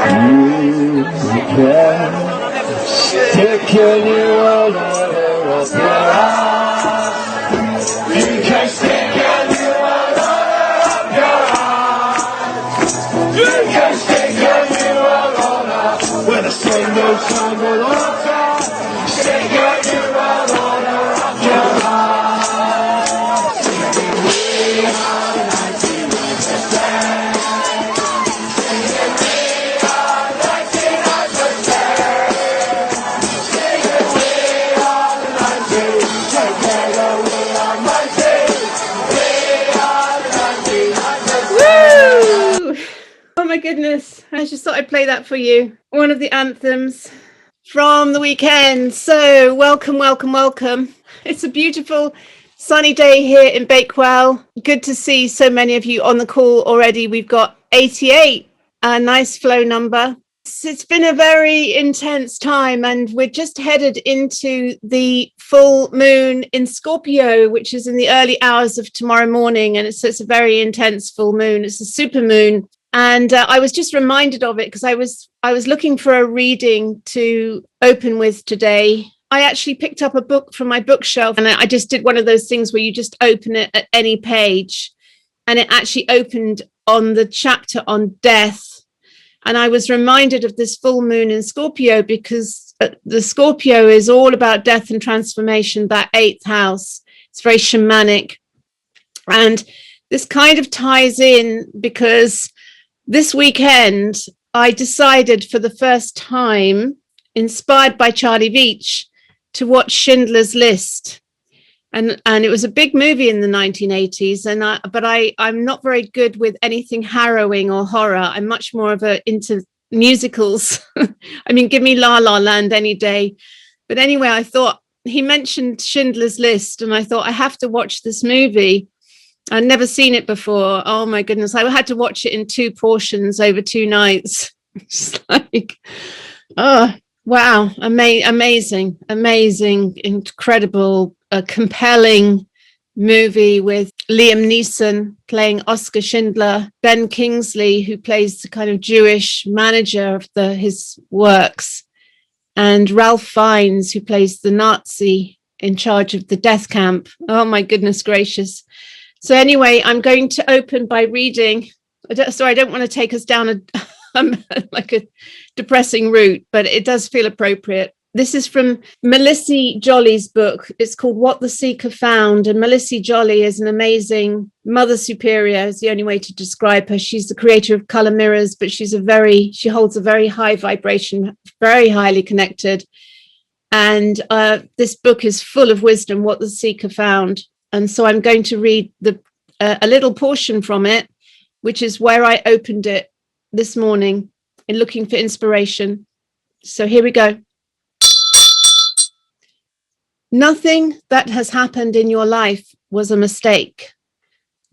You can stick your new world order up your ass. You can stick your new world order up your ass. You can stick your new world order with a single single order. Stick your new world order up your ass. We are the 1990s. Oh my goodness, I just thought I'd play that for you. One of the anthems from the weekend. So welcome. It's a beautiful sunny day here in Bakewell. Good to see so many of you on the call already. We've got 88, a nice flow number. It's been a very intense time, and we're just headed into the full moon in Scorpio, which is in the early hours of tomorrow morning. And it's a very intense full moon. It's a super moon. And I was just reminded of it because I was looking for a reading to open with today. I actually picked up a book from my bookshelf, and I just did one of those things where you just open it at any page. And it actually opened on the chapter on death. And I was reminded of this full moon in Scorpio because the Scorpio is all about death and transformation, that 8th house. It's very shamanic. And this kind of ties in because this weekend, I decided for the first time, inspired by Charlie Veitch, to watch Schindler's List. And it was a big movie in the 1980s. But I'm not very good with anything harrowing or horror. I'm much more into musicals. I mean, give me La La Land any day. But anyway, I thought he mentioned Schindler's List, and I thought I have to watch this movie. I'd never seen it before. Oh my goodness. I had to watch it in 2 portions over 2 nights. It's like, oh, wow. Amazing, incredible, compelling movie with Liam Neeson playing Oscar Schindler, Ben Kingsley, who plays the kind of Jewish manager of his works, and Ralph Fiennes, who plays the Nazi in charge of the death camp. Oh my goodness gracious. So anyway, I'm going to open by reading. Sorry, I don't want to take us down like a depressing route, but it does feel appropriate. This is from Melissa Jolly's book. It's called What the Seeker Found. And Melissa Jolly is an amazing mother superior, is the only way to describe her. She's the creator of Color Mirrors, but she holds a very high vibration, very highly connected. And this book is full of wisdom, What the Seeker Found. And so I'm going to read a little portion from it, which is where I opened it this morning in looking for inspiration. So here we go. Nothing that has happened in your life was a mistake.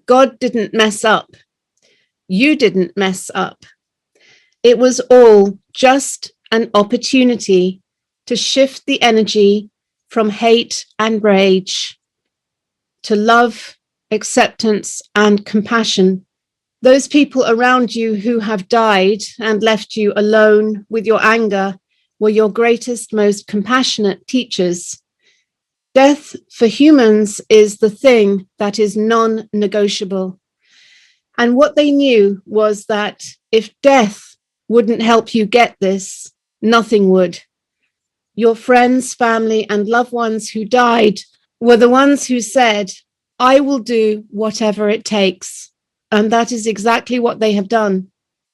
God didn't mess up. You didn't mess up. It was all just an opportunity to shift the energy from hate and rage to love, acceptance, and compassion. Those people around you who have died and left you alone with your anger were your greatest, most compassionate teachers. Death for humans is the thing that is non-negotiable. And what they knew was that if death wouldn't help you get this, nothing would. Your friends, family, and loved ones who died were the ones who said, I will do whatever it takes. And that is exactly what they have done.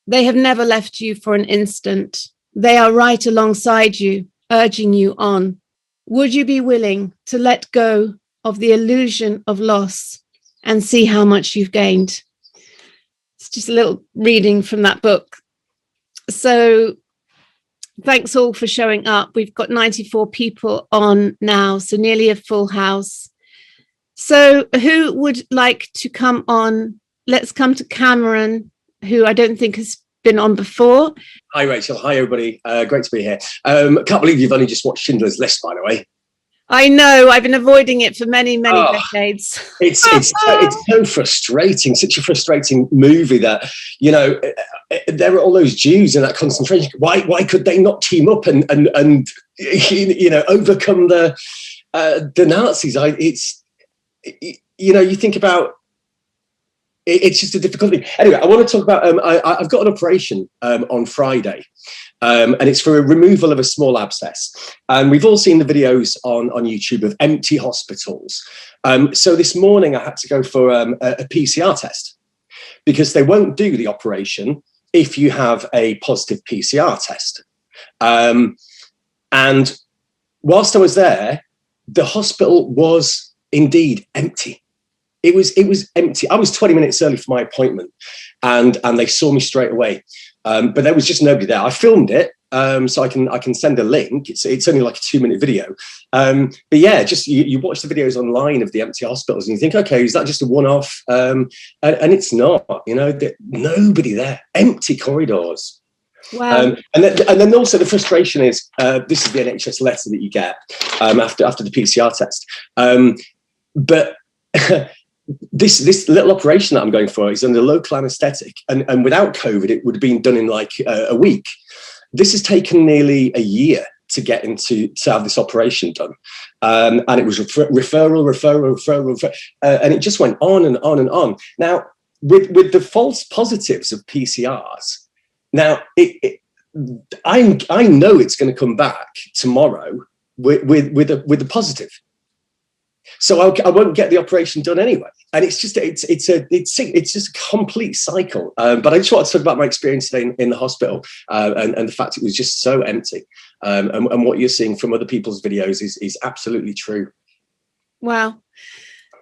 They have never left you for an instant. They are right alongside you, urging you on. Would you be willing to let go of the illusion of loss and see how much you've gained? It's just a little reading from that book. So thanks all for showing up. We've got 94 people on now, so nearly a full house. So who would like to come on? Let's come to Cameron, who I don't think has been on before. Hi, Rachel. Hi, everybody. Great to be here. I can't believe you've only just watched Schindler's List, by the way. I know. I've been avoiding it for many decades. It's so frustrating. Such a frustrating movie that, you know, there are all those Jews in that concentration. Why could they not team up and you know, overcome the Nazis? You know, you think about. It's just a difficult thing. Anyway, I want to talk about. I've got an operation on Friday. And it's for a removal of a small abscess. And we've all seen the videos on YouTube of empty hospitals. So this morning I had to go for a PCR test because they won't do the operation if you have a positive PCR test. And whilst I was there, the hospital was indeed empty. It was empty. I was 20 minutes early for my appointment, and they saw me straight away. But there was just nobody there. I filmed it, so I can send a link. It's only like a 2-minute video. But yeah, just you watch the videos online of the empty hospitals, and you think, okay, is that just a one-off? And it's not. You know, nobody there. Empty corridors. Wow. And then also the frustration is this is the NHS letter that you get after the PCR test. But this little operation that I'm going for is under local anaesthetic, and without COVID, it would have been done in like a week. This has taken nearly a year to get to have this operation done, and it was referral, and it just went on and on and on. Now, with the false positives of PCRs, now I know it's going to come back tomorrow with a positive. So I won't get the operation done anyway, and it's just a complete cycle. But I just wanted to talk about my experience today in the hospital, and the fact it was just so empty. And what you're seeing from other people's videos is absolutely true. Wow.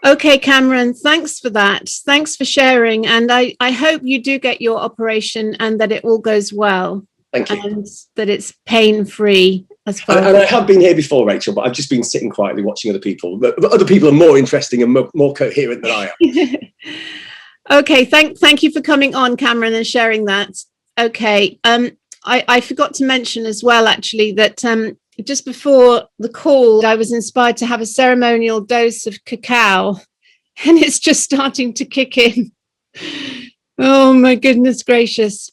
Okay, Cameron, thanks for that. Thanks for sharing, and I hope you do get your operation and that it all goes well. Thank you. And that it's pain-free as well. And I have been here before, Rachel, but I've just been sitting quietly watching other people. But other people are more interesting and more coherent than I am. Okay, thank you for coming on, Cameron, and sharing that. Okay, I forgot to mention as well, actually, that just before the call, I was inspired to have a ceremonial dose of cacao, and it's just starting to kick in. Oh, my goodness gracious.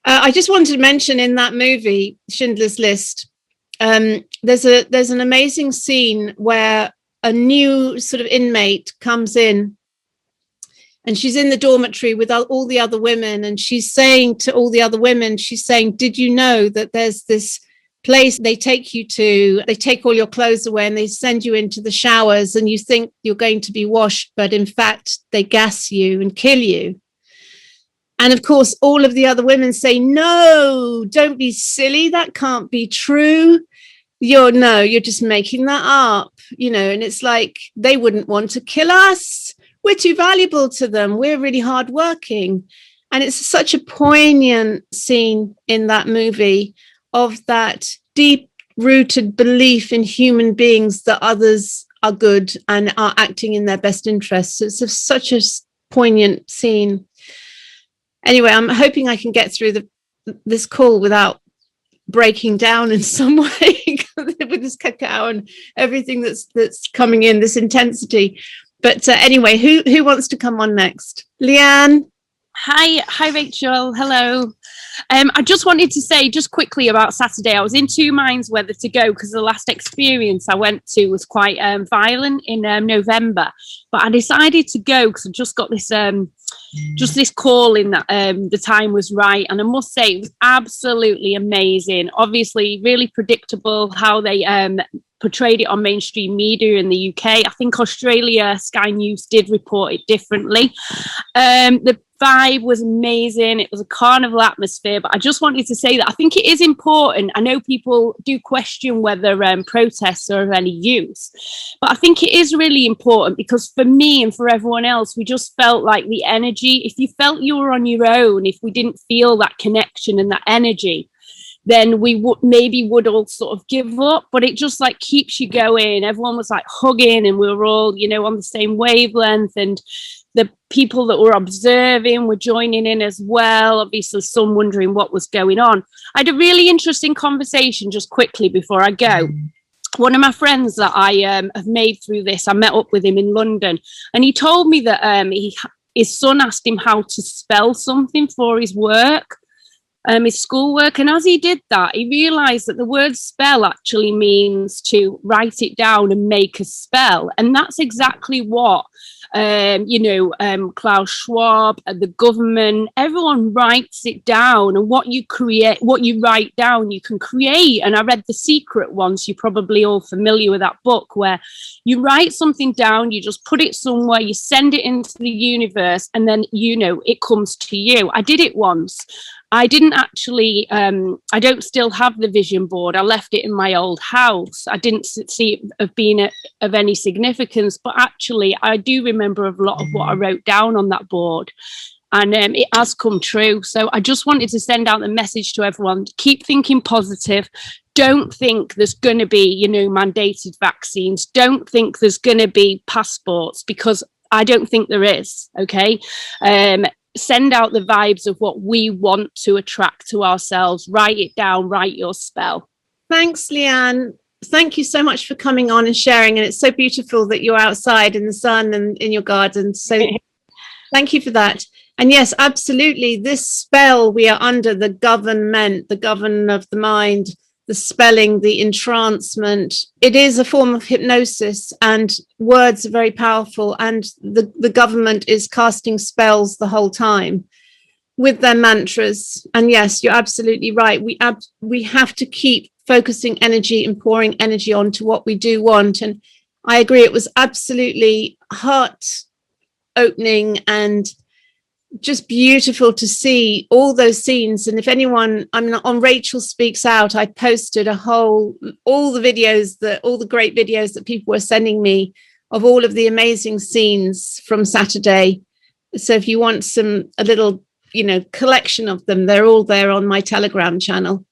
I just wanted to mention in that movie, Schindler's List, there's an amazing scene where a new sort of inmate comes in, and she's in the dormitory with all the other women, and she's saying to all the other women, she's saying, did you know that there's this place they take you to, they take all your clothes away and they send you into the showers, and you think you're going to be washed, but in fact they gas you and kill you. And of course, all of the other women say, no, don't be silly. That can't be true. You're just making that up, you know, and it's like, they wouldn't want to kill us. We're too valuable to them. We're really hardworking. And it's such a poignant scene in that movie of that deep rooted belief in human beings that others are good and are acting in their best interests. It's such a poignant scene. Anyway, I'm hoping I can get through this call without breaking down in some way with this cacao and everything that's coming in, this intensity. But anyway, who wants to come on next? Leanne? Hi, Rachel. Hello. I just wanted to say just quickly about Saturday. I was in two minds whether to go because the last experience I went to was quite violent in November. But I decided to go because I just got this this call in that the time was right. And I must say it was absolutely amazing. Obviously, really predictable how they portrayed it on mainstream media in the UK. I think Australia, Sky News did report it differently. The vibe was amazing. It was a carnival atmosphere, but I just wanted to say that I think it is important. I know people do question whether protests are of any use, but I think it is really important because for me and for everyone else, we just felt like the energy, if you felt you were on your own, if we didn't feel that connection and that energy, then we would all sort of give up, but it just like keeps you going. Everyone was like hugging and we were all, you know, on the same wavelength, and the people that were observing were joining in as well. Obviously, some wondering what was going on. I had a really interesting conversation just quickly before I go one of my friends that I have made through this, I met up with him in London, and he told me that his son asked him how to spell something for his work, his schoolwork. And as he did that, he realised that the word spell actually means to write it down and make a spell. And that's exactly what Klaus Schwab, the government, everyone writes it down, and what you create, what you write down, you can create. And I read The Secret once. You're probably all familiar with that book, where you write something down, you just put it somewhere, you send it into the universe, and then, it comes to you. I did it once. I didn't actually, I don't still have the vision board. I left it in my old house. I didn't see it of being of any significance, but actually I do remember a lot of what I wrote down on that board, and it has come true. So I just wanted to send out the message to everyone: keep thinking positive. Don't think there's going to be, mandated vaccines. Don't think there's going to be passports, because I don't think there is. Okay. Send out the vibes of what we want to attract to ourselves. Write it down, write your spell. Thanks, Leanne. Thank you so much for coming on and sharing. And it's so beautiful that you're outside in the sun and in your garden. So thank you for that. And yes, absolutely. This spell we are under, the government, the govern of the mind, the spelling, the entrancement, it is a form of hypnosis, and words are very powerful. And the government is casting spells the whole time with their mantras. And yes, you're absolutely right. We have to keep focusing energy and pouring energy onto what we do want. And I agree, it was absolutely heart opening and just beautiful to see all those scenes. And if anyone, on Rachel Speaks Out, I posted all the great videos that people were sending me of all of the amazing scenes from Saturday. So if you want a little, collection of them, they're all there on my Telegram channel.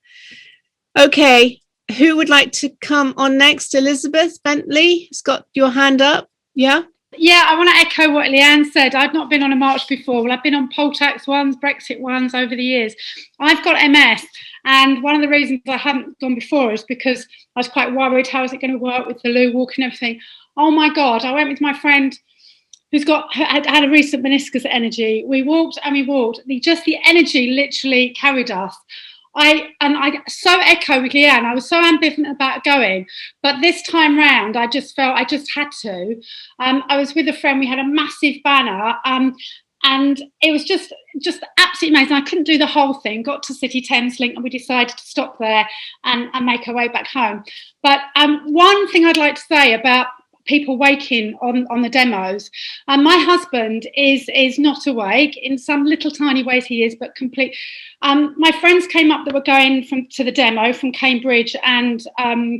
Okay, who would like to come on next? Elizabeth Bentley has got your hand up. Yeah. Yeah, I want to echo what Leanne said. I've not been on a march before. Well, I've been on poll tax ones, Brexit ones over the years. I've got MS, and one of the reasons I haven't gone before is because I was quite worried, how is it going to work with the loo walk and everything. Oh my God, I went with my friend who's had a recent meniscus energy. We walked and we walked. The energy literally carried us. I so echo with Leanne. I was so ambivalent about going, but this time round, I just felt I just had to. I was with a friend. We had a massive banner, and it was just absolutely amazing. I couldn't do the whole thing. Got to City Thameslink, and we decided to stop there and make our way back home. But one thing I'd like to say about people waking on the demos. My husband is not awake. In some little tiny ways he is, but complete. My friends came up that were going to the demo from Cambridge and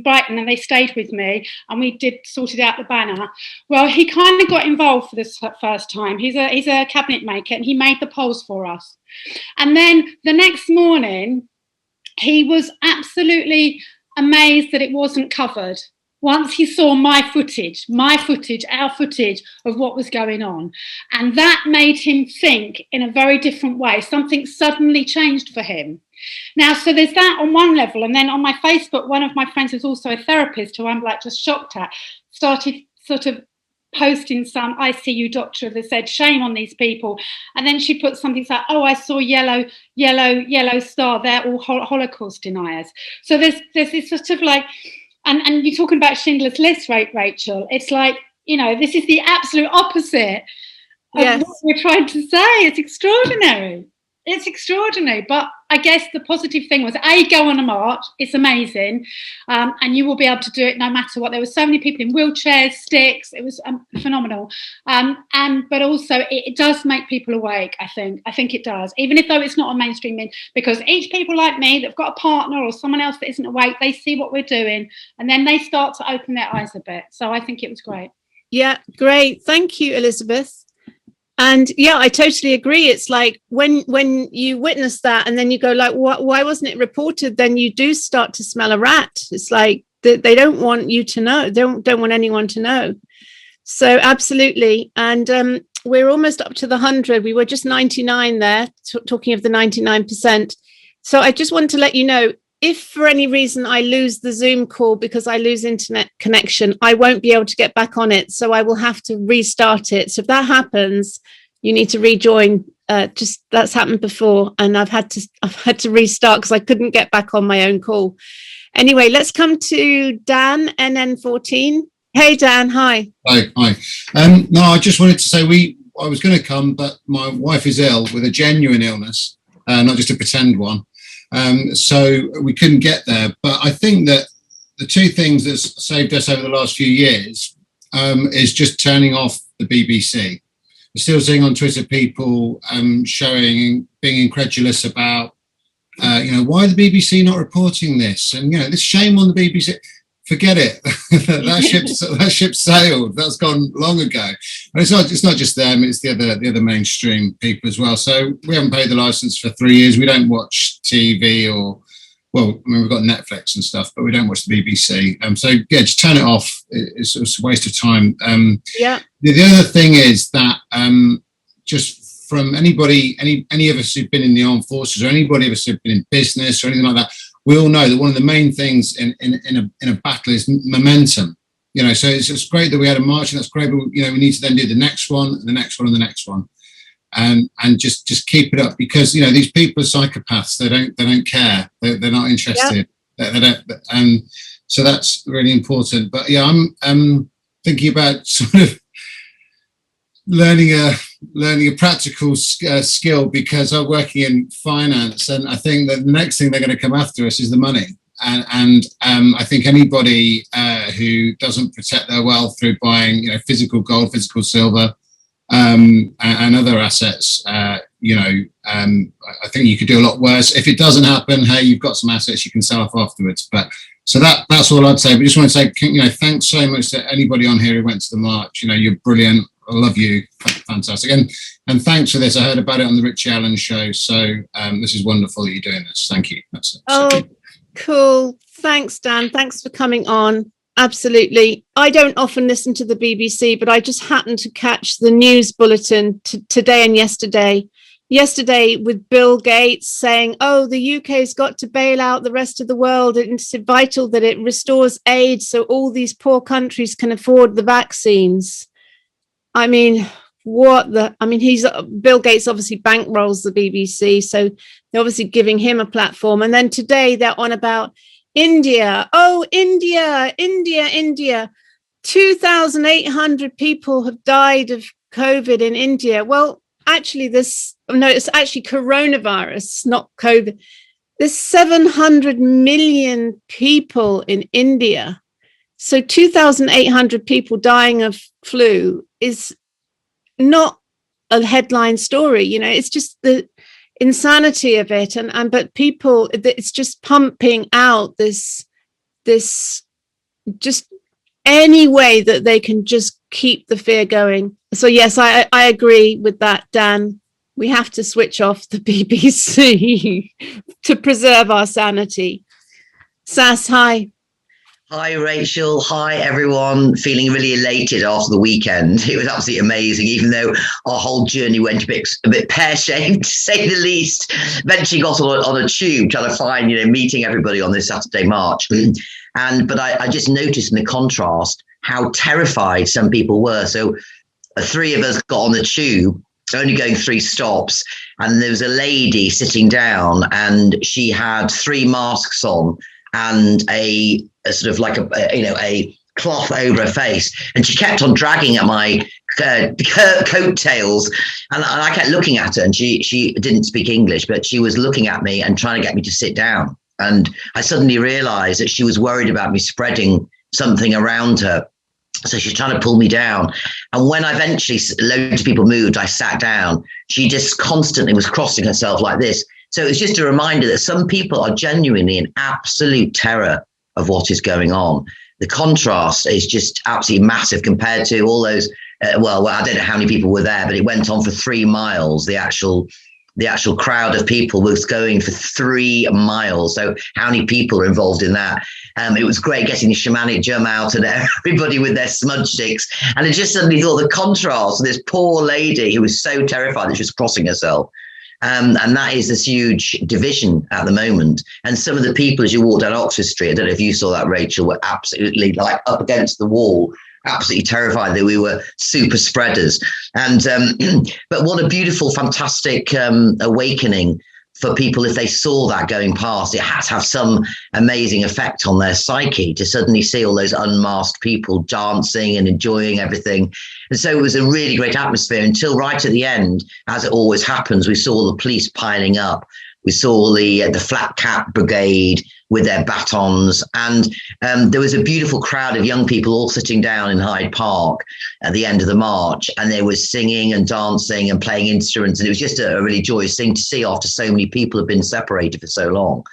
Brighton, and they stayed with me, and we sorted out the banner. Well, he kind of got involved for this first time. He's a cabinet maker, and he made the polls for us. And then the next morning, he was absolutely amazed that it wasn't covered. Once he saw our footage of what was going on. And that made him think in a very different way. Something suddenly changed for him. Now, so there's that on one level. And then on my Facebook, one of my friends who's also a therapist, who I'm just shocked at, started sort of posting some ICU doctor that said, shame on these people. And then she put something like, oh, I saw yellow star. They're all Holocaust deniers. So there's this sort of like, and you're talking about Schindler's List, right, Rachel? It's like, this is the absolute opposite of what we're trying to say. It's extraordinary. It's extraordinary. But I guess the positive thing was, go on a march. It's amazing. And you will be able to do it no matter what. There were so many people in wheelchairs, sticks. It was phenomenal. But also it does make people awake, I think. I think it does. Even though it's not a mainstream thing, because each people like me that've got a partner or someone else that isn't awake, they see what we're doing, and then they start to open their eyes a bit. So I think it was great. Yeah, great. Thank you, Elizabeth. And yeah, I totally agree. It's like when you witness that and then you go like, why wasn't it reported? Then you do start to smell a rat. It's like they don't want you to know. They don't want anyone to know. So absolutely. And we're almost up to the 100. We were just 99 there, talking of the 99%. So I just want to let you know, if for any reason I lose the Zoom call because I lose internet connection, I won't be able to get back on it. So I will have to restart it. So if that happens, you need to rejoin. Just that's happened before, and I've had to restart because I couldn't get back on my own call. Anyway, let's come to Dan, NN14. Hey, Dan. Hi. Hi. No, I just wanted to say I was going to come, but my wife is ill with a genuine illness, not just a pretend one. So we couldn't get there. But I think that the two things that's saved us over the last few years is just turning off the BBC. We're still seeing on Twitter people being incredulous about, why are the BBC not reporting this? And, this shame on the BBC. Forget it. that ship sailed. That's gone long ago. And it's not just them. It's the other mainstream people as well. So we haven't paid the license for 3 years. We don't watch TV we've got Netflix and stuff, but we don't watch the BBC. So yeah, just turn it off. It's a waste of time. The other thing is that just from anybody, any of us who've been in the armed forces, or anybody of us who've been in business or anything like that, we all know that one of the main things in a battle is momentum. So it's great that we had a march, and that's great, but we need to then do the next one, and the next one, and the next one, and just keep it up, because these people are psychopaths. They don't care. They're not interested. They don't, and so that's really important. But yeah, I'm thinking about sort of learning a practical skill, because I'm working in finance, and I think that the next thing they're going to come after us is the money. And I think anybody who doesn't protect their wealth through buying, physical gold, physical silver, and other assets, I think you could do a lot worse. If it doesn't happen, hey, you've got some assets you can sell off afterwards. But so that's all I'd say. But just want to say, thanks so much to anybody on here who went to the march. You're brilliant. I love you. Fantastic. And thanks for this. I heard about it on the Richie Allen show. So this is wonderful that you're doing this. Thank you. That's it. Oh, cool. Thanks, Dan. Thanks for coming on. Absolutely. I don't often listen to the BBC, but I just happened to catch the news bulletin today and yesterday. Yesterday with Bill Gates saying, the UK's got to bail out the rest of the world. It's vital that it restores aid so all these poor countries can afford the vaccines. I mean, Bill Gates obviously bankrolls the BBC, so they're obviously giving him a platform. And then today they're on about India. Oh, India. 2,800 people have died of COVID in India. Well, actually, it's actually coronavirus, not COVID. There's 700 million people in India. So 2,800 people dying of flu is not a headline story. It's just the insanity of it. But people, it's just pumping out this just any way that they can just keep the fear going. So yes, I agree with that, Dan. We have to switch off the BBC to preserve our sanity. Sass, hi. Hi, Rachel. Hi, everyone. Feeling really elated after the weekend. It was absolutely amazing, even though our whole journey went a bit pear-shaped, to say the least. Eventually got on a tube trying to find, meeting everybody on this Saturday march. But I just noticed in the contrast how terrified some people were. So 3 of us got on the tube, only going 3 stops, and there was a lady sitting down, and she had 3 masks on and a sort of like a cloth over her face, and she kept on dragging at my coattails, and I kept looking at her, and she didn't speak English, but she was looking at me and trying to get me to sit down. And I suddenly realized that she was worried about me spreading something around her. So she's trying to pull me down. And when eventually loads of people moved, I sat down. She just constantly was crossing herself like this. So it's just a reminder that some people are genuinely in absolute terror of what is going on. The contrast is just absolutely massive compared to all those, I don't know how many people were there, but it went on for 3 miles. The actual crowd of people was going for 3 miles. So how many people are involved in that? It was great getting the shamanic drum out and everybody with their smudge sticks. And I just suddenly thought the contrast of this poor lady who was so terrified that she was crossing herself. And that is this huge division at the moment. And some of the people, as you walk down Oxford Street, I don't know if you saw that, Rachel, were absolutely like up against the wall, absolutely terrified that we were super spreaders. And but what a beautiful, fantastic awakening for people if they saw that going past. It had to have some amazing effect on their psyche to suddenly see all those unmasked people dancing and enjoying everything. And so it was a really great atmosphere until right at the end, as it always happens, we saw the police piling up. We saw the flat cap brigade with their batons, and there was a beautiful crowd of young people all sitting down in Hyde Park at the end of the march, and they were singing and dancing and playing instruments, and it was just a really joyous thing to see after so many people have been separated for so long.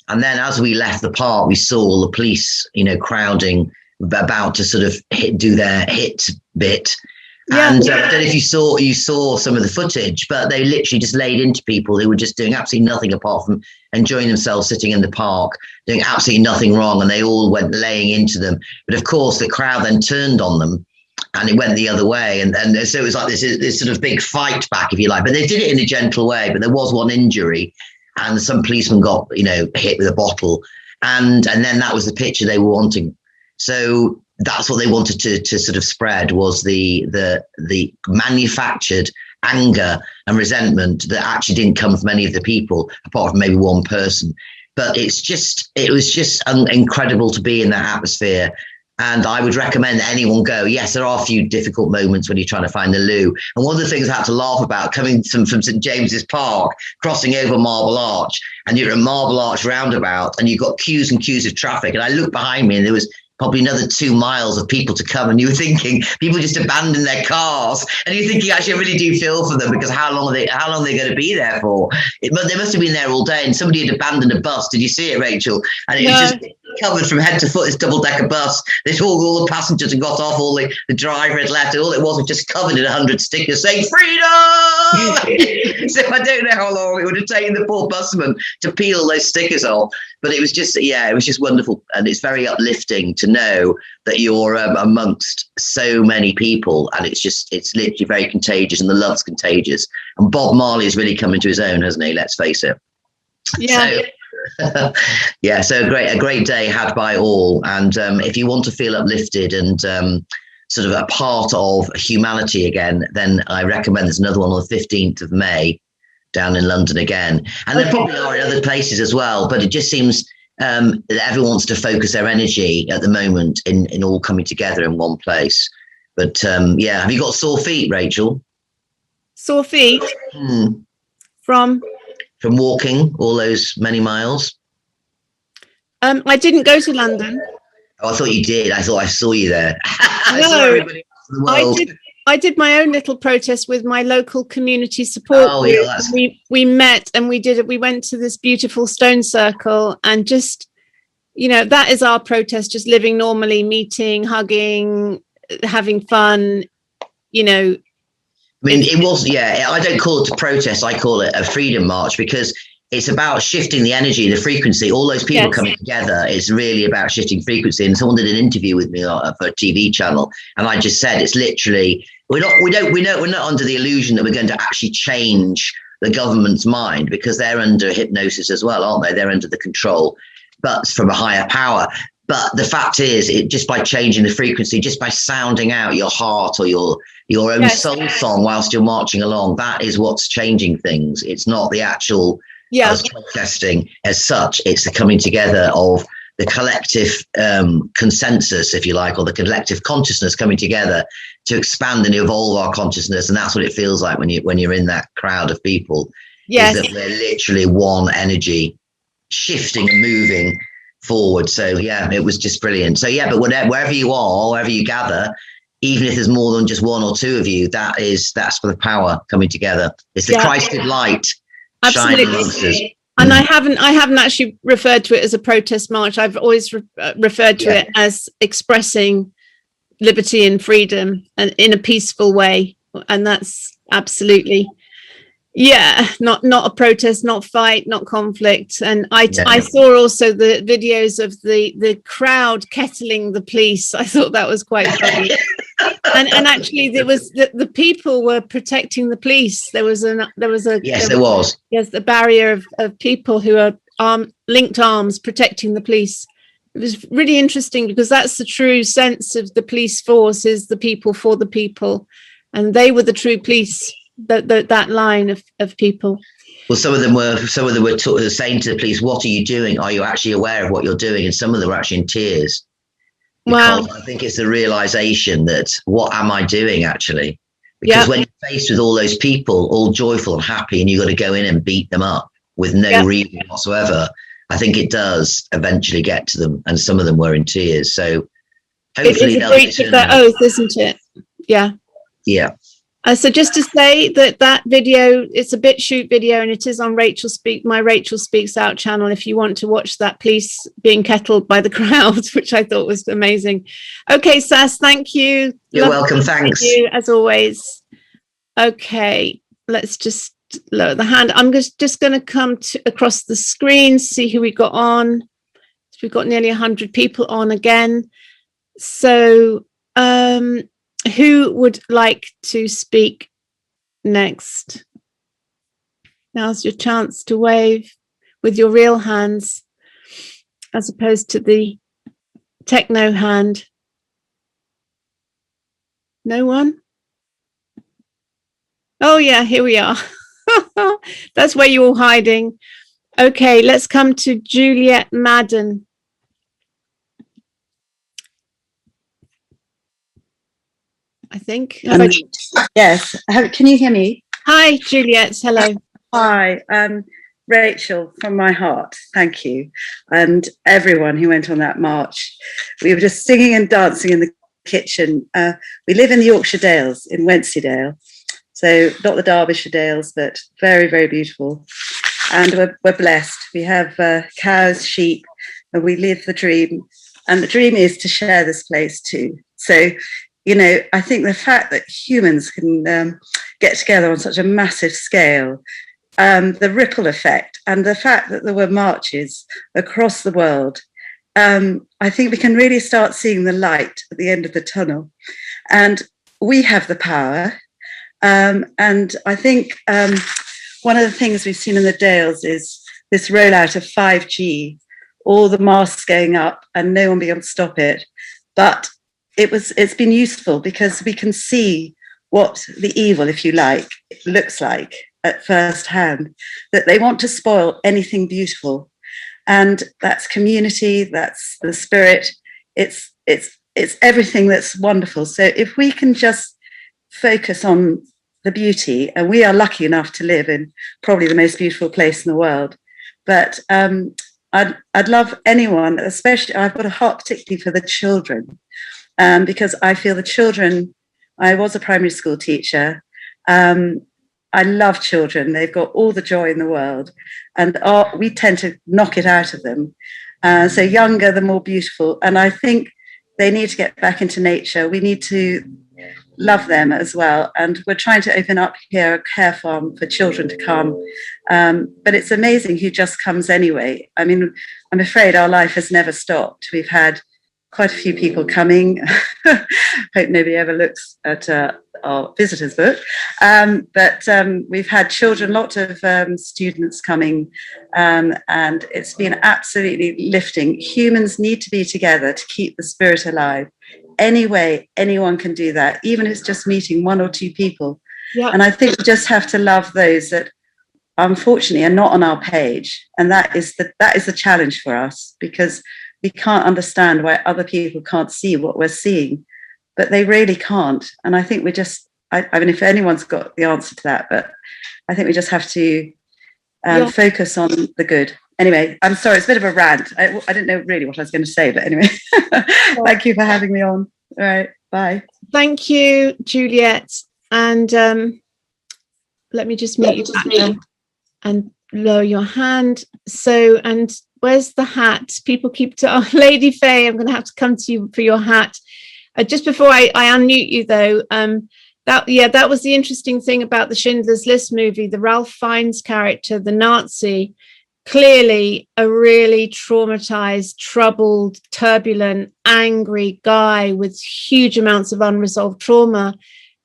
And then as we left the park, we saw all the police, crowding, about to sort of do their hit bit. Yeah, and I don't know if you saw some of the footage, but they literally just laid into people who were just doing absolutely nothing apart from enjoying themselves sitting in the park, doing absolutely nothing wrong, and they all went laying into them. But of course, the crowd then turned on them, and it went the other way, and so it was like this sort of big fight back, if you like. But they did it in a gentle way. But there was one injury, and some policeman got hit with a bottle, and then that was the picture they were wanting. So that's what they wanted to sort of spread, was the manufactured anger and resentment that actually didn't come from any of the people, apart from maybe one person. But it was just incredible to be in that atmosphere. And I would recommend that anyone go. Yes, there are a few difficult moments when you're trying to find the loo. And one of the things I had to laugh about, coming from St. James's Park, crossing over Marble Arch, and you're at Marble Arch roundabout, and you've got queues and queues of traffic. And I looked behind me, and there was probably another 2 miles of people to come, and you were thinking people just abandon their cars, and you're thinking, actually, I really do feel for them, because how long are they going to be there for? They must have been there all day, and somebody had abandoned a bus. Did you see it, Rachel? And it was just covered from head to foot, this double-decker bus. They took all the passengers and got off, all the driver had left, and all it was just covered in 100 stickers saying freedom. So I don't know how long it would have taken the poor busman to peel those stickers off. But it was just, it was just wonderful. And it's very uplifting to know that you're amongst so many people. And it's literally very contagious, and the love's contagious. And Bob Marley has really come into his own, hasn't he? Let's face it. Yeah. So a great day had by all. And if you want to feel uplifted and sort of a part of humanity again, then I recommend there's another one on the 15th of May. Down in London again, and there probably are in other places as well, but it just seems that everyone wants to focus their energy at the moment in all coming together in one place. But have you got sore feet, Rachel? Sore feet? From walking all those many miles? I didn't go to London. Oh, I thought you did. I thought I saw you there. No, I did my own little protest with my local community support group. We met and we went to this beautiful stone circle, and just, that is our protest, just living normally, meeting, hugging, having fun, I mean, it was, I don't call it a protest. I call it a freedom march, because it's about shifting the energy, the frequency, all those people coming together. It's really about shifting frequency. And someone did an interview with me for a TV channel, and I just said, it's literally, we're not under the illusion that we're going to actually change the government's mind, because they're under hypnosis as well, aren't they? They're under the control, but from a higher power. But the fact is, just by changing the frequency, just by sounding out your heart or your own soul song whilst you're marching along, that is what's changing things. It's not the actual protesting as such. It's the coming together of the collective consensus, if you like, or the collective consciousness coming together to expand and evolve our consciousness. And that's what it feels like when you're in that crowd of people. Yes, is that we're literally one energy shifting and moving forward. So it was just brilliant. So but wherever you are, wherever you gather, even if there's more than just one or two of you, that's for the power coming together. It's the Christed light. Absolutely. And I haven't actually referred to it as a protest march. I've always referred to it as expressing liberty and freedom, and in a peaceful way. And that's absolutely, not a protest, not fight, not conflict. And I saw also the videos of the crowd kettling the police. I thought that was quite funny. And actually, there was the people were protecting the police. There was a Yes, there was. Yes, the barrier of people who are linked arms protecting the police. It was really interesting because that's the true sense of the police force, is the people for the people, and they were the true police. That line of people. Well, some of them were saying to the police, "What are you doing? Are you actually aware of what you're doing?" And some of them were actually in tears. Because Wow. I think it's the realization that what am I doing actually? Because when you're faced with all those people, all joyful and happy, and you've got to go in and beat them up with no reason whatsoever, I think it does eventually get to them. And some of them were in tears. So hopefully it's a breach of their oath, isn't it? Yeah. Yeah. So just to say that video, it's a BitChute video, and it is on my Rachel Speaks Out channel. If you want to watch that police being kettled by the crowd, which I thought was amazing. Okay, Sass, thank you. You're welcome. Thanks. You, as always. Okay, let's just lower the hand. I'm just going to come across the screen, see who we got on. We've got nearly 100 people on again. So, who would like to speak next? Now's your chance to wave with your real hands as opposed to the techno hand. No one? Oh yeah, here we are. That's where you're all hiding. Okay, let's come to Juliet Madden. I think. Yes. Can you hear me? Hi, Juliet. Hello. Hi, Rachel, from my heart. Thank you. And everyone who went on that march. We were just singing and dancing in the kitchen. We live in the Yorkshire Dales in Wensleydale. So not the Derbyshire Dales, but very, very beautiful. And we're blessed. We have cows, sheep, and we live the dream. And the dream is to share this place too. So, you know, I think the fact that humans can get together on such a massive scale, the ripple effect, and the fact that there were marches across the world, I think we can really start seeing the light at the end of the tunnel. And we have the power. And I think one of the things we've seen in the Dales is this rollout of 5G, all the masts going up and no one being able to stop it. But it's been useful because we can see what the evil, if you like, looks like at first hand, that they want to spoil anything beautiful. And that's community, that's the spirit, it's everything that's wonderful. So if we can just focus on the beauty, and we are lucky enough to live in probably the most beautiful place in the world, but I'd love anyone, especially, I've got a heart particularly for the children, because I feel the children, I was a primary school teacher, I love children, they've got all the joy in the world, and we tend to knock it out of them. So younger, the more beautiful, and I think they need to get back into nature. We need to love them as well, and we're trying to open up here a care farm for children to come, but it's amazing who just comes anyway. I mean, I'm afraid our life has never stopped. We've had quite a few people coming. Hope nobody ever looks at our visitors book, but we've had children, lots of students coming, and it's been absolutely lifting. Humans need to be together to keep the spirit alive. Any way anyone can do that, even if it's just meeting one or two people. Yeah. And I think we just have to love those that unfortunately are not on our page, and that is the challenge for us, because we can't understand why other people can't see what we're seeing, but they really can't. And I think we just, I mean, if anyone's got the answer to that, but I think we just have to focus on the good. Anyway, I'm sorry, it's a bit of a rant. I didn't know really what I was going to say, but anyway, thank you for having me on. All right, bye. Thank you, Juliet. And let me just mute you and lower your hand. So, and where's the hat? People keep Lady Faye, I'm going to have to come to you for your hat. Just before I unmute you though, that was the interesting thing about the Schindler's List movie. The Ralph Fiennes character, the Nazi, clearly a really traumatized, troubled, turbulent, angry guy with huge amounts of unresolved trauma.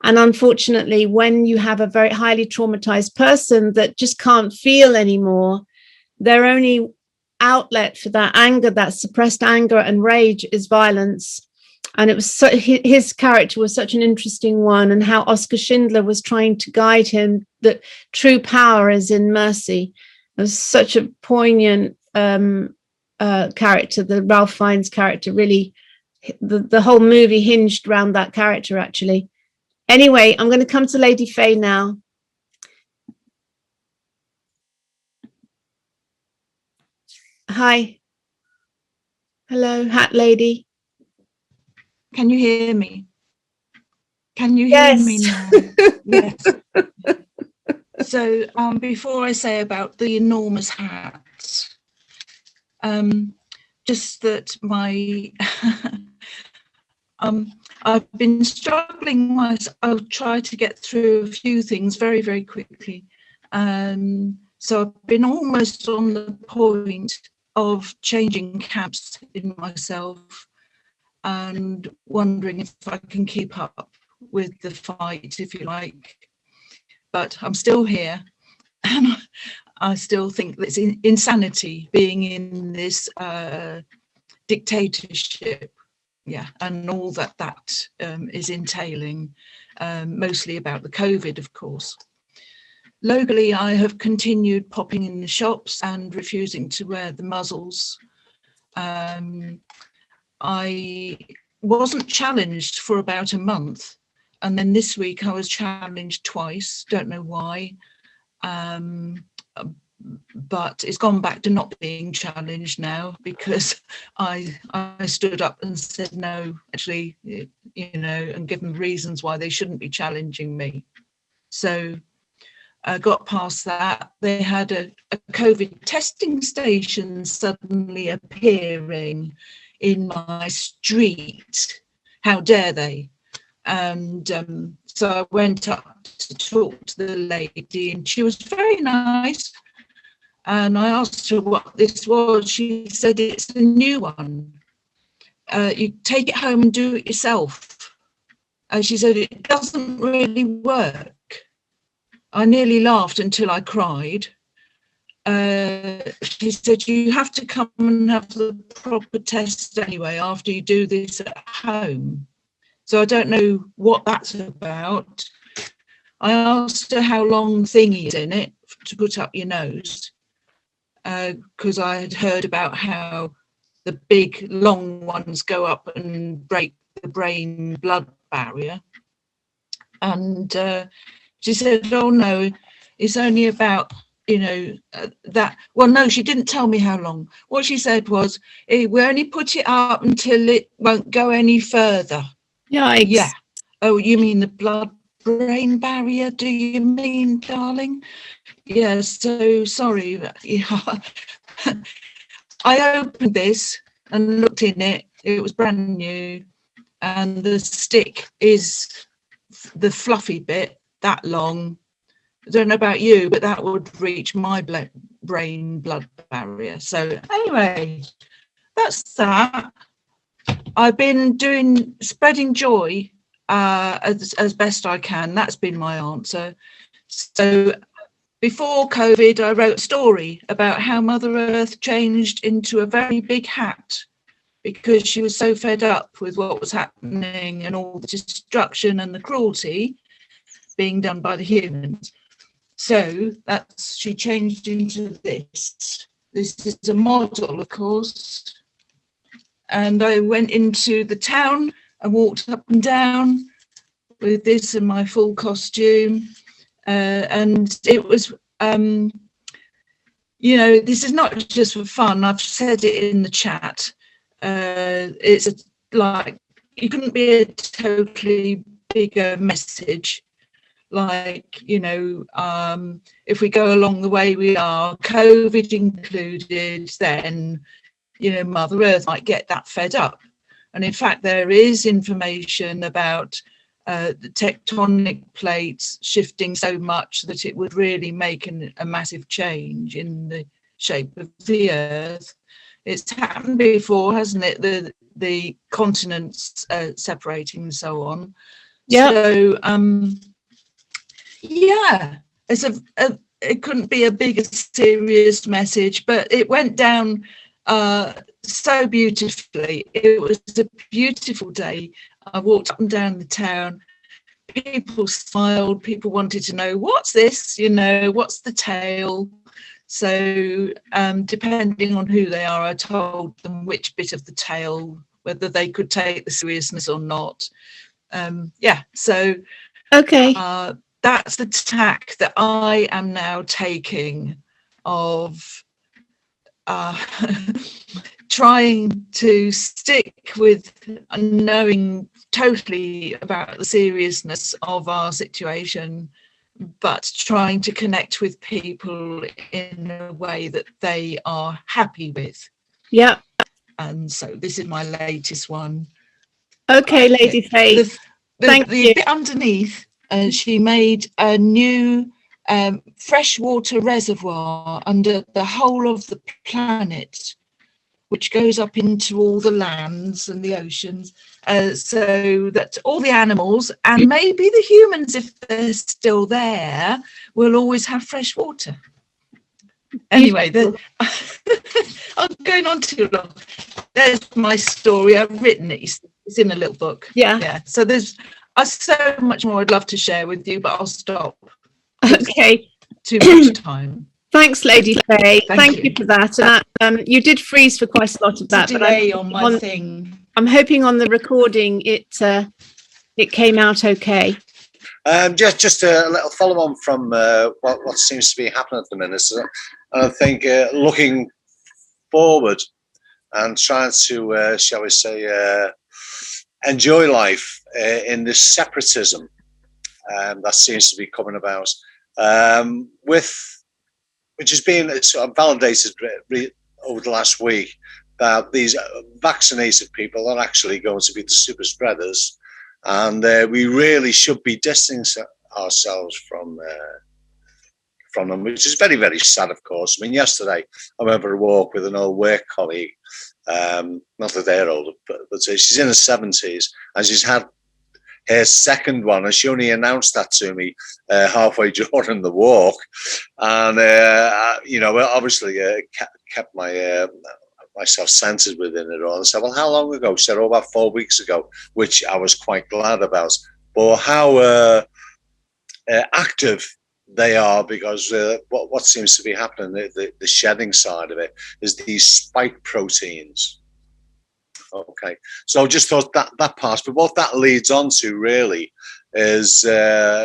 And unfortunately, when you have a very highly traumatized person that just can't feel anymore, their only outlet for that anger, that suppressed anger and rage, is violence. And it was his character was such an interesting one, and how Oskar Schindler was trying to guide him that true power is in mercy. It was such a poignant character. The Ralph Fiennes character, really, the whole movie hinged around that character, actually. Anyway, I'm going to come to Lady Faye now. Hi. Hello, Hat Lady. Can you hear me? Can you hear me now? Yes. So before I say about the enormous hats, just that my I've been struggling. I'll try to get through a few things very, very quickly. So I've been almost on the point of changing cabs in myself and wondering if I can keep up with the fight, if you like. But I'm still here, and I still think that it's insanity being in this dictatorship, and all that is entailing, mostly about the COVID, of course. Locally, I have continued popping in the shops and refusing to wear the muzzles. I wasn't challenged for about a month, and then this week I was challenged twice, don't know why, but it's gone back to not being challenged now, because I stood up and said no, actually, and given reasons why they shouldn't be challenging me. So I got past that. They had a COVID testing station suddenly appearing in my street. How dare they? And so I went up to talk to the lady, and she was very nice. And I asked her what this was. She said, it's a new one. You take it home and do it yourself. And she said, it doesn't really work. I nearly laughed until I cried. She said, you have to come and have the proper test anyway after you do this at home. So I don't know what that's about. I asked her how long thingy's in it to put up your nose, because I had heard about how the big long ones go up and break the brain blood barrier. And she said, oh no, it's only about, that. Well, no, she didn't tell me how long. What she said was, we only put it up until it won't go any further. Yikes. Yeah. Oh, you mean the blood-brain barrier, do you mean, darling? Yeah, so sorry. I opened this and looked in it. It was brand new. And the stick is the fluffy bit, that long. I don't know about you, but that would reach my brain blood barrier. So anyway, that's that. I've been spreading joy as best I can. That's been my answer. So before COVID, I wrote a story about how Mother Earth changed into a very big hat because she was so fed up with what was happening and all the destruction and the cruelty being done by the humans. So she changed into this. This is a model, of course. And I went into the town and walked up and down with this in my full costume. And it was, this is not just for fun. I've said it in the chat. It's like, you couldn't be a totally bigger message. Like, if we go along the way we are, COVID included, then, Mother Earth might get that fed up. And in fact, there is information about the tectonic plates shifting so much that it would really make a massive change in shape of the earth. It's happened before, hasn't it? The continents separating and so on. Yeah. So yeah, it's it couldn't be a bigger serious message, but it went down so beautifully. It was a beautiful day. I walked up and down the town. People smiled. People wanted to know, what's this? You know, what's the tale? So depending on who they are, I told them which bit of the tale, whether they could take the seriousness or not. Yeah, so Okay. That's the tack that I am now taking, of trying to stick with knowing totally about the seriousness of our situation, but trying to connect with people in a way that they are happy with. Yeah. And so this is my latest one. Okay, Lady Faith. Thank you. The bit underneath, she made a new freshwater reservoir under the whole of the planet, which goes up into all the lands and the oceans, so that all the animals and maybe the humans, if they're still there, will always have fresh water. Anyway, I'm going on too long. There's my story. I've written it. It's in a little book. Yeah. So there's so much more I'd love to share with you, but I'll stop. Okay. Too much time. Thanks, Lady Faye. Thank you. you for that. And you did freeze for quite a lot of that. Delay on my thing. I'm hoping on the recording it came out okay. Just a little follow on from what seems to be happening at the minute. And I think looking forward and trying to, shall we say, enjoy life in this separatism that seems to be coming about, which has been sort of validated over the last week, that these vaccinated people are actually going to be the super spreaders, and we really should be distancing ourselves from them, which is very, very sad, of course. I mean, yesterday I went for a walk with an old work colleague, not that they're older, but she's in her 70s, and she's had her second one, and she only announced that to me halfway during the walk, and obviously kept myself centered within it all. And said, well, how long ago? She said, oh, about 4 weeks ago, which I was quite glad about. But how active they are, because what seems to be happening, the shedding side of it, is these spike proteins. Okay, so I just thought that part, but what that leads on to really is, as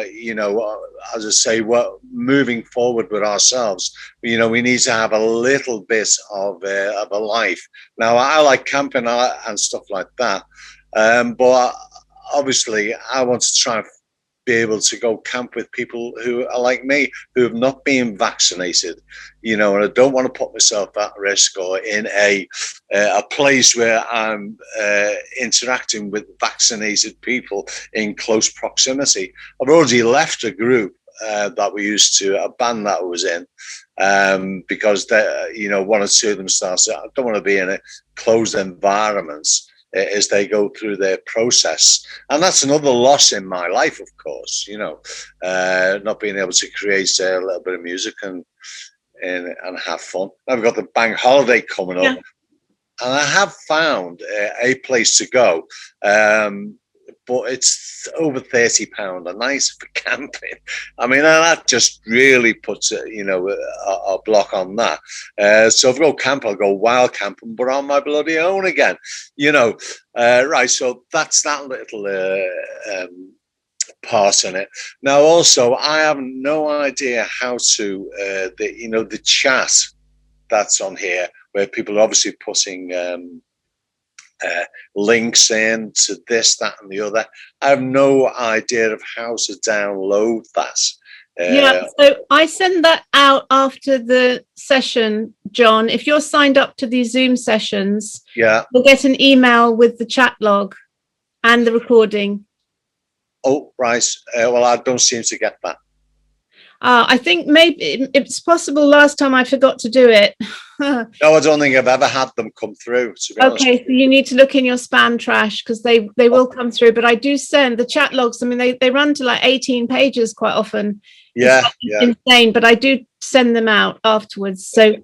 I say, moving forward with ourselves, we need to have a little bit of a life. Now, I like camping and stuff like that, but obviously I want to try and be able to go camp with people who are like me, who have not been vaccinated, and I don't want to put myself at risk, or in a place where I'm interacting with vaccinated people in close proximity. I've already left a group that we used to, a band that I was in, because one or two of them started, I don't want to be in a closed environments as they go through their process. And that's another loss in my life, of course, not being able to create a little bit of music and have fun. I've got the bank holiday coming up, and I have found a place to go, but it's over £30 a night for camping. I mean, that just really puts a block on that. So if I go camp, I'll go wild camping, but on my bloody own again, right. So that's that little part in it. Now, also, I have no idea how to the chat that's on here, where people are obviously putting links in to this, that, and the other. I have no idea of how to download that. So I send that out after the session, John. If you're signed up to these Zoom sessions, you'll get an email with the chat log and the recording. Oh, right. Well, I don't seem to get that. I think maybe it's possible last time I forgot to do it. No, I don't think I've ever had them come through, to be honest. Okay, so you need to look in your spam trash because they will come through. But I do send the chat logs. I mean, they run to like 18 pages quite often. Yeah, It's insane, but I do send them out afterwards. So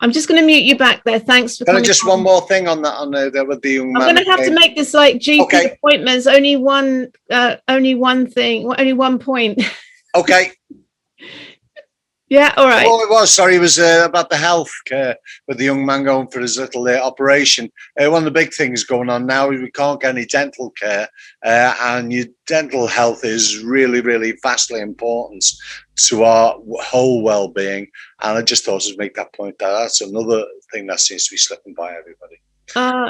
I'm just going to mute you back there. Thanks for Can I coming. just one more thing on that, on with the young man? I'm going to have to make this like GP appointments. Only one thing, only one point. Okay. Yeah, all right. Oh, it was. Sorry, it was about the health care with the young man going for his little operation. One of the big things going on now is we can't get any dental care, and your dental health is really, really vastly important to our whole well-being. And I just thought I'd make that point. That's another thing that seems to be slipping by everybody.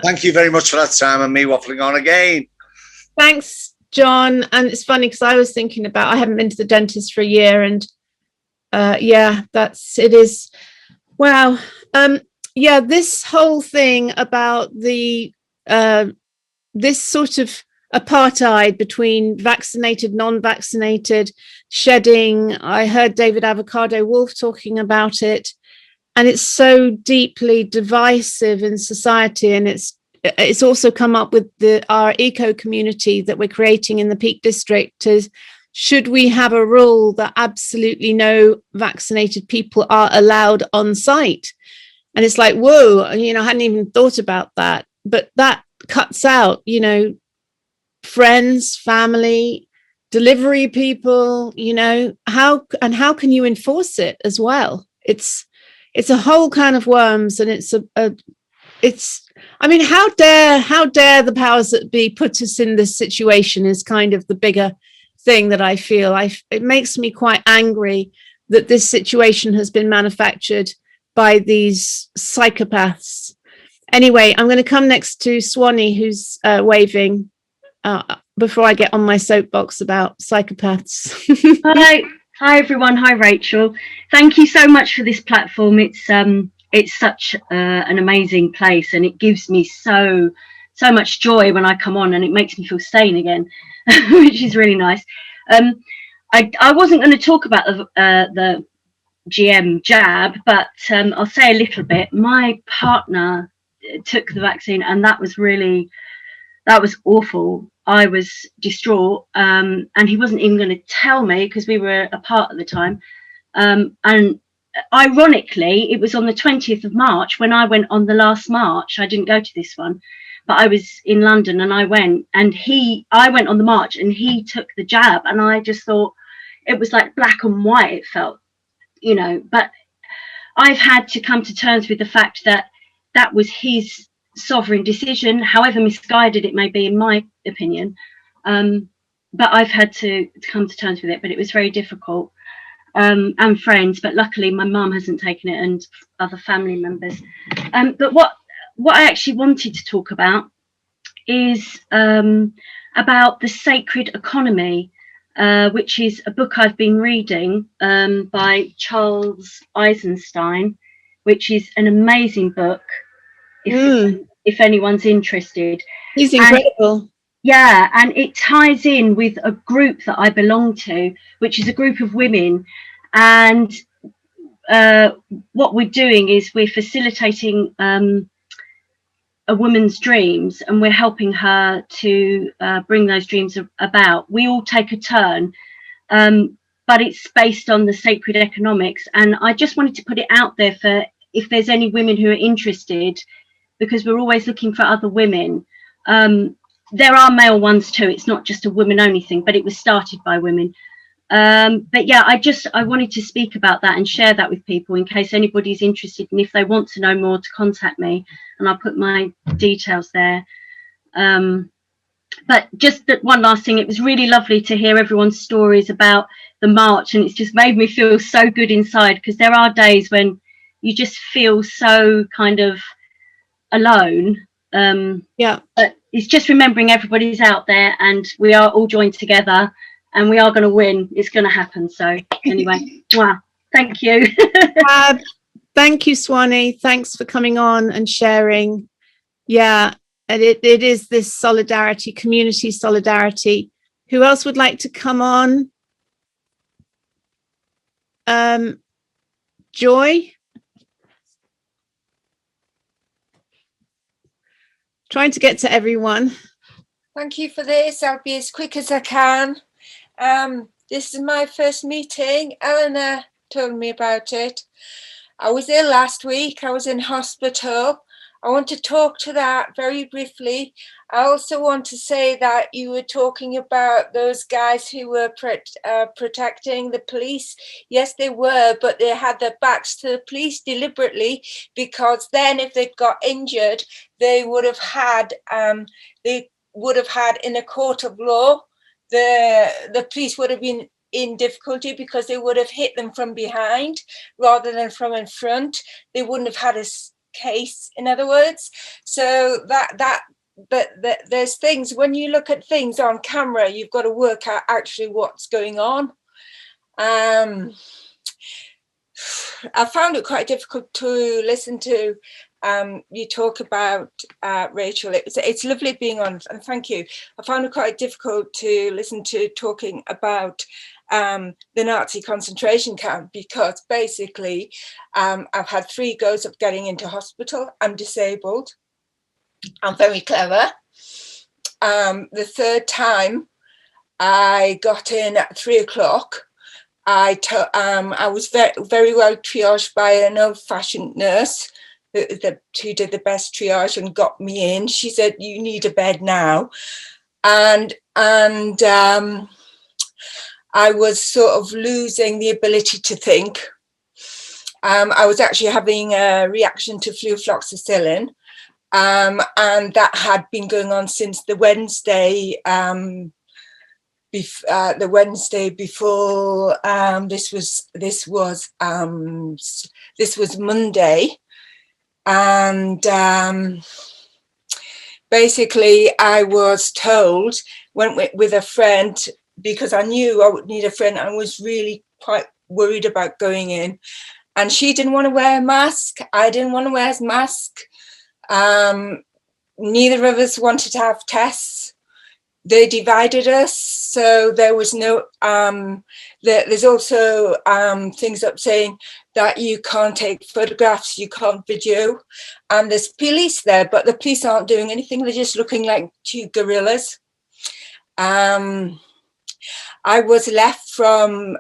Thank you very much for that time and me waffling on again. Thanks, John. And it's funny because I was thinking about, I haven't been to the dentist for a year, and yeah, it is. Wow. Yeah, this whole thing about the this sort of apartheid between vaccinated, non-vaccinated, shedding. I heard David Avocado Wolf talking about it, and it's so deeply divisive in society. And it's also come up with our eco community that we're creating in the Peak District. Should we have a rule that absolutely no vaccinated people are allowed on site? And it's like, whoa, I hadn't even thought about that. But that cuts out, friends, family, delivery people, how can you enforce it as well? It's a whole can of worms, and how dare the powers that be put us in this situation is kind of the bigger thing that I feel. It makes me quite angry that this situation has been manufactured by these psychopaths. Anyway, I'm going to come next to Swanee, who's waving before I get on my soapbox about psychopaths. Hi everyone. Hi Rachel. Thank you so much for this platform. It's such an amazing place, and it gives me so much joy when I come on, and it makes me feel sane again, which is really nice. I wasn't going to talk about the GM jab, but I'll say a little bit. My partner took the vaccine, and that was awful. I was distraught, and he wasn't even going to tell me because we were apart at the time. And ironically, it was on the 20th of March when I went on the last march. I didn't go to this one, but I was in London and I went, and I went on the march and he took the jab, and I just thought it was like black and white. It felt, but I've had to come to terms with the fact that that was his sovereign decision, however misguided it may be, in my opinion. But I've had to come to terms with it, but it was very difficult. And friends, but luckily my mum hasn't taken it, and other family members. But what I actually wanted to talk about is about the sacred economy, which is a book I've been reading by Charles Eisenstein, which is an amazing book if anyone's interested. He's incredible. And it ties in with a group that I belong to, which is a group of women. And what we're doing is we're facilitating a woman's dreams, and we're helping her to bring those dreams about. We all take a turn, but it's based on the sacred economics. And I just wanted to put it out there for if there's any women who are interested, because we're always looking for other women. There are male ones too. It's not just a women only thing, but it was started by women. But yeah, I wanted to speak about that and share that with people in case anybody's interested, and if they want to know more, to contact me, and I'll put my details there. But just that one last thing, it was really lovely to hear everyone's stories about the march, and it's just made me feel so good inside, because there are days when you just feel so kind of alone. But it's just remembering everybody's out there, and we are all joined together, and we are going to win. It's going to happen. So anyway, wow, thank you. Thank you, Swanee. Thanks for coming on and sharing. Yeah, and it is this solidarity, community solidarity. Who else would like to come on? Joy? Trying to get to everyone. Thank you for this. I'll be as quick as I can. This is my first meeting. Eleanor told me about it. I was ill last week. I was in hospital. I want to talk to that very briefly. I also want to say that you were talking about those guys who were protecting the police. Yes, they were, but they had their backs to the police deliberately, because then if they got injured, they would have had in a court of law, the police would have been in difficulty because they would have hit them from behind rather than from in front. They wouldn't have had a case, in other words. So but there's things, when you look at things on camera, you've got to work out actually what's going on. I found it quite difficult to listen to you talk about, Rachel. It's lovely being on, and thank you. I found it quite difficult to listen to talking about the Nazi concentration camp, because basically I've had 3 goes of getting into hospital. I'm disabled. I'm very clever. The 3rd time I got in at 3 o'clock. I was very well triaged by an old-fashioned nurse who did the best triage and got me in. She said, "You need a bed now," and I was sort of losing the ability to think. I was actually having a reaction to fluofloxacillin, and that had been going on since the Wednesday. The Wednesday before. This was Monday, and basically I was told, went with a friend, because I knew I would need a friend. I was really quite worried about going in, and she didn't want to wear a mask. I didn't want to wear a mask. Neither of us wanted to have tests. They divided us, so there was no. There's also things up saying that you can't take photographs, you can't video, and there's police there, but the police aren't doing anything. They're just looking like 2 gorillas. I was left from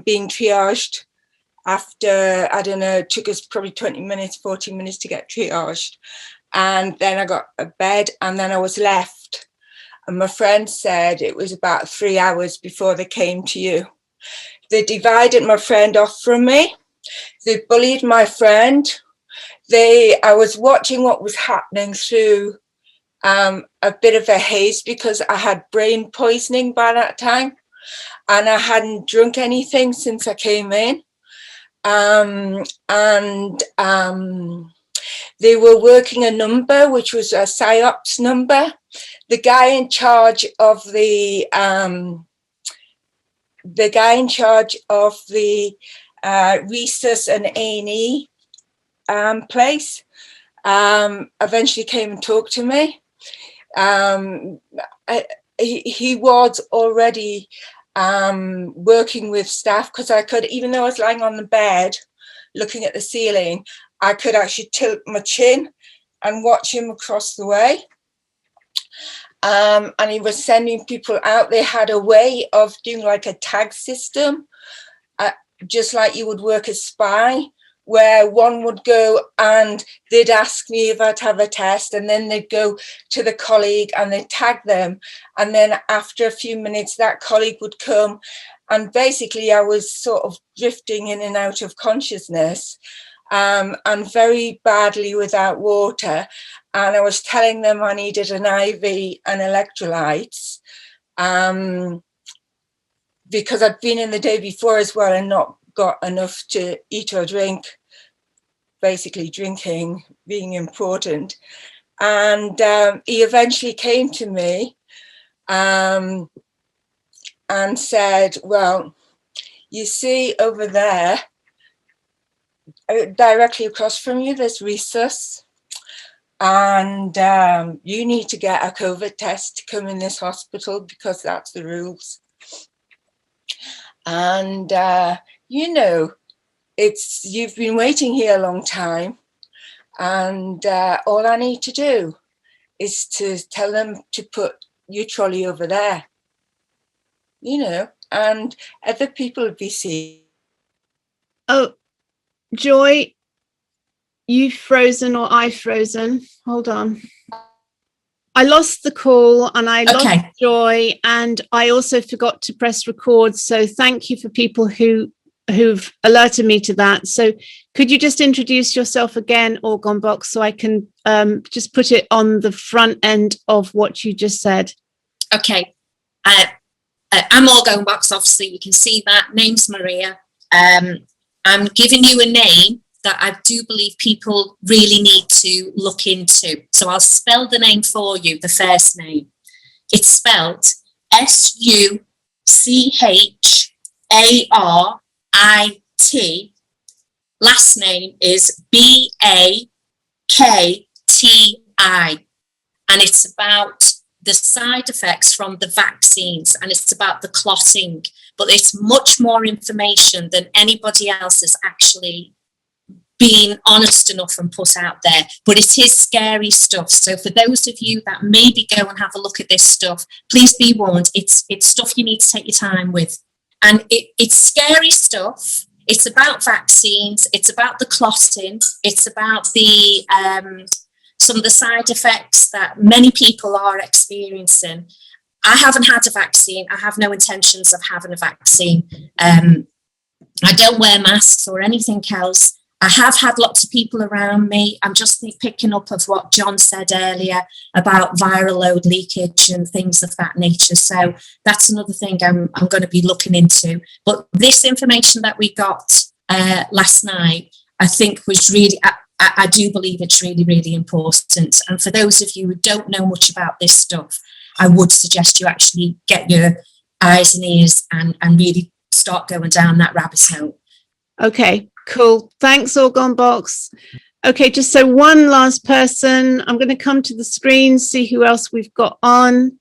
being triaged after, I don't know, it took us probably 20 minutes, 40 minutes to get triaged. And then I got a bed, and then I was left. And my friend said it was about 3 hours before they came to you. They divided my friend off from me. They bullied my friend. I was watching what was happening through a bit of a haze, because I had brain poisoning by that time, and I hadn't drunk anything since I came in. They were working a number, which was a PSYOPs number. The guy in charge of the Resus and A&E place eventually came and talked to me. He was already working with staff, because I could, even though I was lying on the bed looking at the ceiling, I could actually tilt my chin and watch him across the way. And he was sending people out. They had a way of doing like a tag system, just like you would work as spy, where one would go and they'd ask me if I'd have a test, and then they'd go to the colleague and they'd tag them. And then after a few minutes, that colleague would come, and basically I was sort of drifting in and out of consciousness, and very badly without water. And I was telling them I needed an IV and electrolytes, because I'd been in the day before as well and not got enough to eat or drink, basically drinking being important. And he eventually came to me and said, "Well, you see over there, directly across from you, there's Resus, and you need to get a COVID test to come in this hospital, because that's the rules." And you know, you've been waiting here a long time, and all I need to do is to tell them to put your trolley over there, you know, and other people will be seeing. Oh, Joy, you've frozen or I've frozen. Hold on. I lost the call and I lost Joy, and I also forgot to press record. So thank you for people who've alerted me to that. So could you just introduce yourself again, Orgon Box, so I can just put it on the front end of what you just said? Okay. I'm Orgon Box, obviously you can see that. Name's Maria. I'm giving you a name that I do believe people really need to look into. So I'll spell the name for you, the first name. It's spelled S-U-C-H-A-R-I-T. Last name is B-A-K-T-I. And it's about the side effects from the vaccines, and it's about the clotting. But it's much more information than anybody else has actually been honest enough and put out there. But it is scary stuff. So for those of you that maybe go and have a look at this stuff, please be warned, it's stuff you need to take your time with. And it's scary stuff. It's about vaccines. It's about the clotting. It's about the some of the side effects that many people are experiencing. I haven't had a vaccine. I have no intentions of having a vaccine. I don't wear masks or anything else. I have had lots of people around me. I'm just picking up of what John said earlier about viral load leakage and things of that nature. So that's another thing I'm going to be looking into. But this information that we got last night, I think was really, I do believe it's really, really important. And for those of you who don't know much about this stuff, I would suggest you actually get your eyes and ears and really start going down that rabbit hole. Okay, cool. Thanks, Orgon Box. Okay, just so one last person. I'm going to come to the screen, see who else we've got on.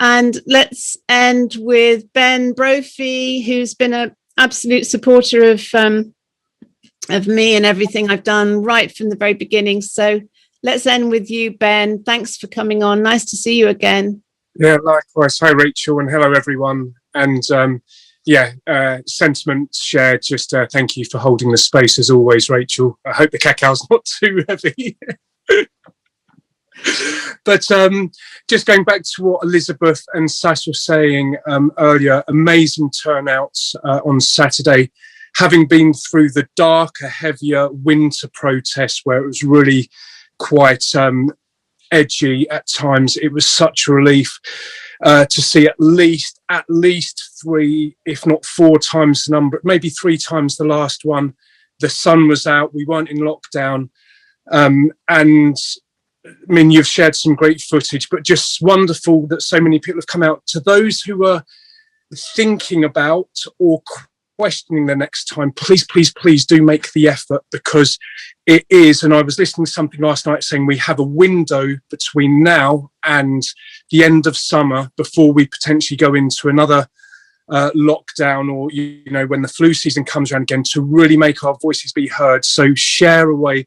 And let's end with Ben Brophy, who's been an absolute supporter of me and everything I've done right from the very beginning. So let's end with you, Ben. Thanks for coming on. Nice to see you again. Yeah, likewise. Hi, Rachel, and hello, everyone. And sentiments shared. Just thank you for holding the space as always, Rachel. I hope the cacao's not too heavy. But just going back to what Elizabeth and Sash were saying earlier, amazing turnouts on Saturday. Having been through the darker, heavier winter protests where it was really quite edgy at times, it was such a relief to see at least 3, if not 4 times the number, maybe 3 times the last one. The sun was out, we weren't in lockdown, and I mean, you've shared some great footage, but just wonderful that so many people have come out. To those who are thinking about or questioning the next time, please do make the effort, because it is, and I was listening to something last night saying we have a window between now and the end of summer before we potentially go into another lockdown, or when the flu season comes around again, to really make our voices be heard. So share away,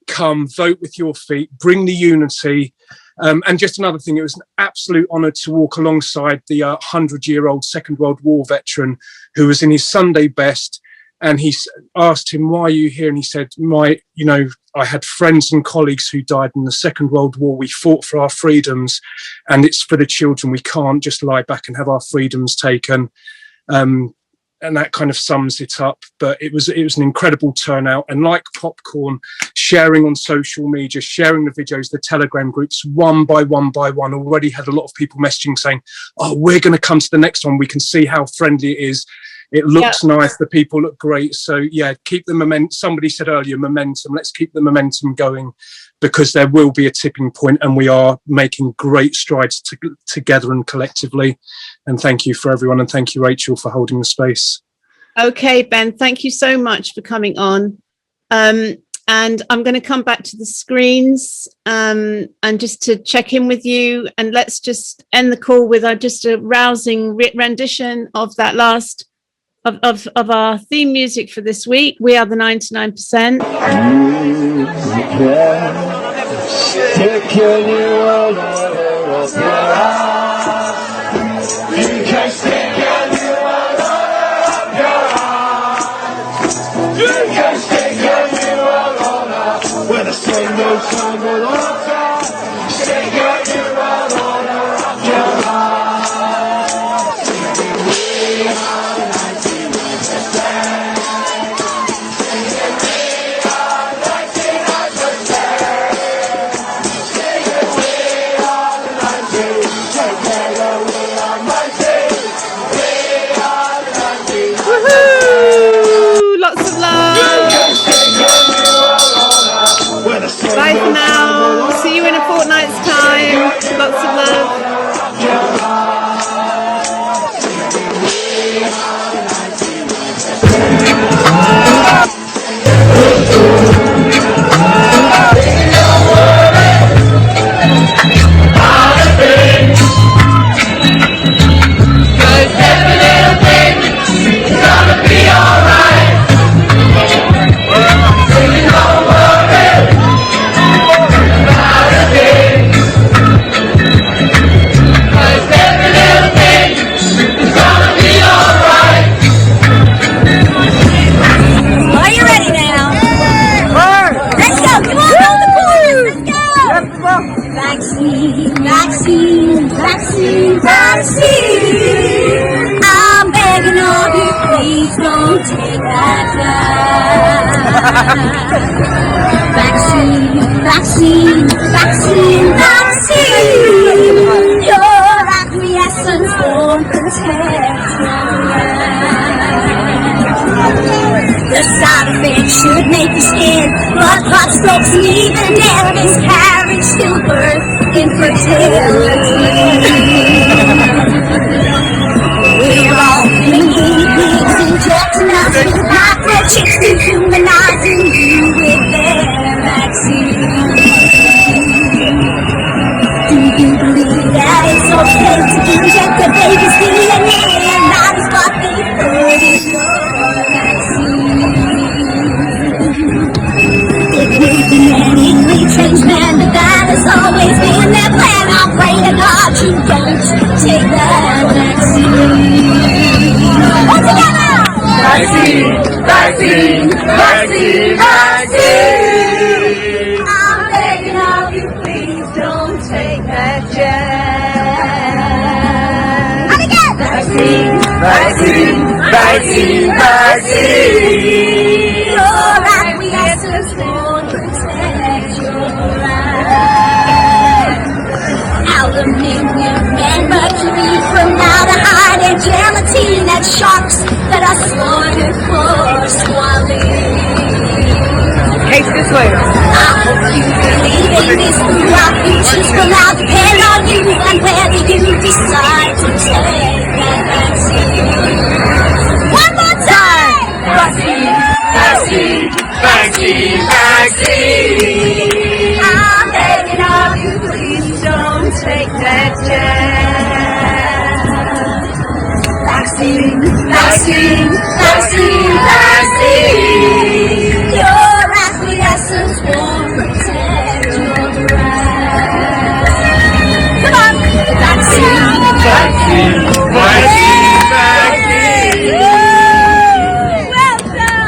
come vote with your feet, bring the unity. And just another thing, it was an absolute honour to walk alongside the 100-year-old Second World War veteran who was in his Sunday best. And he asked him, "Why are you here?" And he said, I had friends and colleagues who died in the Second World War. We fought for our freedoms, and it's for the children. We can't just lie back and have our freedoms taken. And that kind of sums it up. But it was an incredible turnout. And like popcorn, sharing on social media, sharing the videos, the Telegram groups, one by one, already had a lot of people messaging saying, "Oh, we're going to come to the next one. We can see how friendly it is. It looks nice. The people look great." So yeah, keep the momentum. Somebody said earlier, momentum. Let's keep the momentum going, because there will be a tipping point, and we are making great strides together and collectively. And thank you for everyone. And thank you, Rachel, for holding the space. Okay, Ben, thank you so much for coming on. And I'm going to come back to the screens and just to check in with you. And let's just end the call with just a rousing rendition of that last of our theme music for this week. We are the 99%. Bye for now. See you in a fortnight's time. Lots of love. Vaccine. I'm begging of you, please don't take that vaccine. Your acquiescence won't protect your life. The side effects should make you scared, blood clots, strokes, and even death, miscarriage, stillbirth, infertility. We're all guinea pigs injecting us with microchips, dehumanizing you with their vaccine. Do you believe that it's okay to inject a baby's DNA, and that is what they put in your vaccine? It may be medically changed, man, but that has always been their plan. I pray to God you don't take that vaccine. All together! Vaccine. I'm begging of you, please don't take that jab. And again! Vaccine. Your acquiescence won't protect your life. Aluminium and mercury, formaldehyde and gelatine, and sharks that are slaughtered for swallowing. Case this way. I hope you believe in this. Our futures will now depend on you and whether you decide to take that vaccine. One more time! Vaccine. I'm begging of you, please don't take that jab. Vaccine. Your acquiescence won't protect your right. Come on! Vaccine. Well done!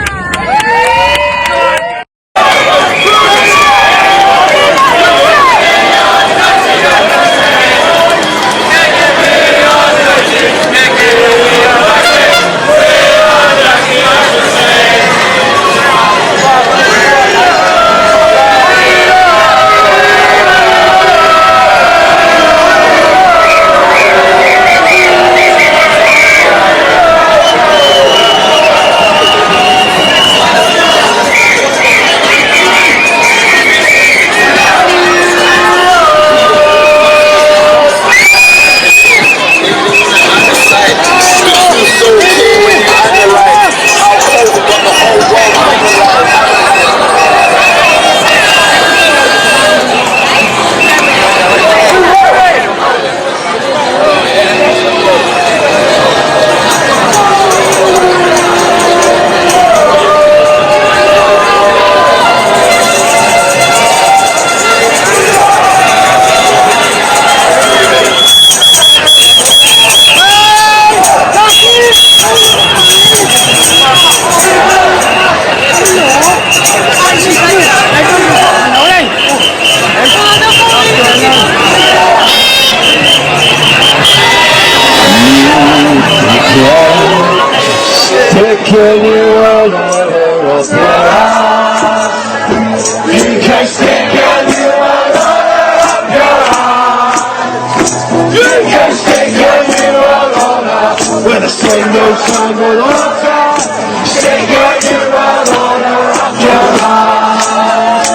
sing those songs with all time. Sing what you are on your life.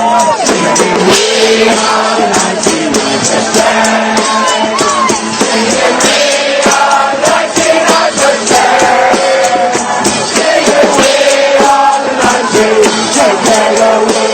Singing we are the 99%. Singing we are the 99%. Singing we are the 99%. Together we